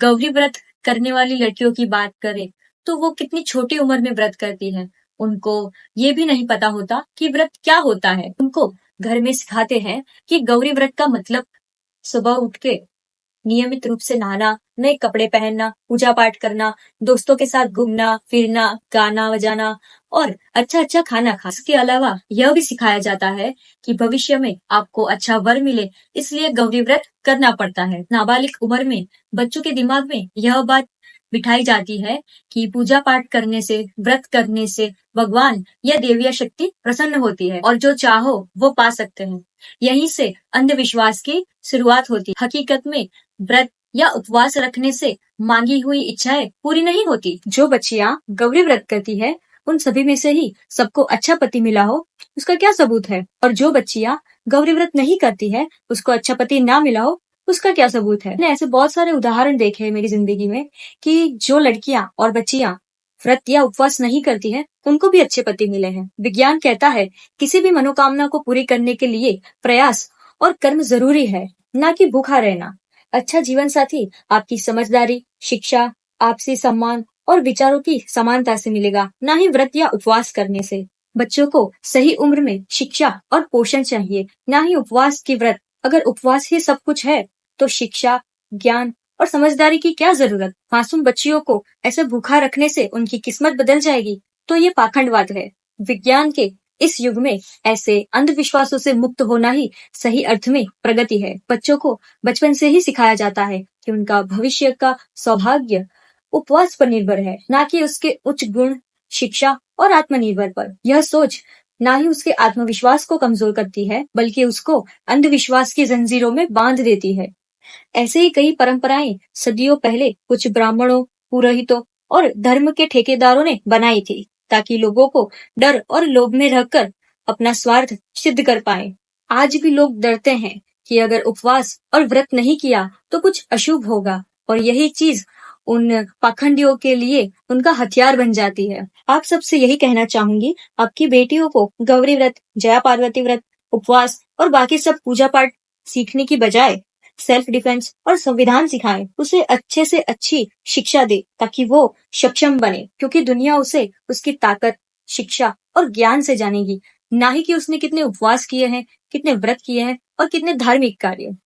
गौरी व्रत करने वाली लड़कियों की बात करें तो वो कितनी छोटी उम्र में व्रत करती है। उनको ये भी नहीं पता होता कि व्रत क्या होता है। उनको घर में सिखाते हैं कि गौरी व्रत का मतलब सुबह उठ के नियमित रूप से नहाना, नए कपड़े पहनना, पूजा पाठ करना, दोस्तों के साथ घूमना फिरना, गाना बजाना और अच्छा अच्छा खाना खा। इसके अलावा यह भी सिखाया जाता है कि भविष्य में आपको अच्छा वर मिले, इसलिए गौरी व्रत करना पड़ता है। नाबालिग उम्र में बच्चों के दिमाग में यह बात बिठाई जाती है कि पूजा पाठ करने से, व्रत करने से भगवान या देविया शक्ति प्रसन्न होती है और जो चाहो वो पा सकते हैं। यहीं से अंधविश्वास की शुरुआत होती है। हकीकत में व्रत या उपवास रखने से मांगी हुई इच्छाएं पूरी नहीं होती। जो बच्चियां गौरी व्रत करती है उन सभी में से ही सबको अच्छा पति मिला हो, उसका क्या सबूत है? और जो बच्चियां गौरी व्रत नहीं करती है उसको अच्छा पति ना मिला हो, उसका क्या सबूत है? मैंने ऐसे बहुत सारे उदाहरण देखे हैं मेरी जिंदगी में कि जो लड़कियां और बच्चियां व्रत या उपवास नहीं करती है उनको भी अच्छे पति मिले हैं। विज्ञान कहता है किसी भी मनोकामना को पूरी करने के लिए प्रयास और कर्म जरूरी है, ना कि भूखा रहना। अच्छा जीवन साथी आपकी समझदारी, शिक्षा, आपसी सम्मान और विचारों की समानता से मिलेगा, ना ही व्रत या उपवास करने से। बच्चों को सही उम्र में शिक्षा और पोषण चाहिए, ना ही उपवास की व्रत। अगर उपवास ही सब कुछ है तो शिक्षा, ज्ञान और समझदारी की क्या जरूरत? मासूम बच्चियों को ऐसे भूखा रखने से उनकी किस्मत बदल जाएगी, तो ये पाखंडवाद है। विज्ञान के इस युग में ऐसे अंधविश्वासों से मुक्त होना ही सही अर्थ में प्रगति है। बच्चों को बचपन से ही सिखाया जाता है कि उनका भविष्य का सौभाग्य उपवास पर निर्भर है, ना कि उसके उच्च गुण, शिक्षा और आत्मनिर्भर पर। यह सोच ना ही उसके आत्मविश्वास को कमजोर करती है, बल्कि उसको अंधविश्वास की जंजीरों में बांध देती है। ऐसे ही कई परंपराएं सदियों पहले कुछ ब्राह्मणों, पुरोहितों और धर्म के ठेकेदारों ने बनाई थी, ताकि लोगों को डर और लोभ में रहकर अपना स्वार्थ सिद्ध कर पाए। आज भी लोग डरते हैं कि अगर उपवास और व्रत नहीं किया तो कुछ अशुभ होगा, और यही चीज उन पाखंडियों के लिए उनका हथियार बन जाती है। आप सबसे यही कहना चाहूंगी, आपकी बेटियों को गौरी व्रत, जया पार्वती व्रत, उपवास और बाकी सब पूजा पाठ सीखने की बजाय सेल्फ डिफेंस और संविधान सिखाए। उसे अच्छे से अच्छी शिक्षा दे ताकि वो सक्षम बने, क्योंकि दुनिया उसे उसकी ताकत, शिक्षा और ज्ञान से जानेगी, ना ही कि उसने कितने उपवास किए हैं, कितने व्रत किए हैं और कितने धार्मिक कार्य।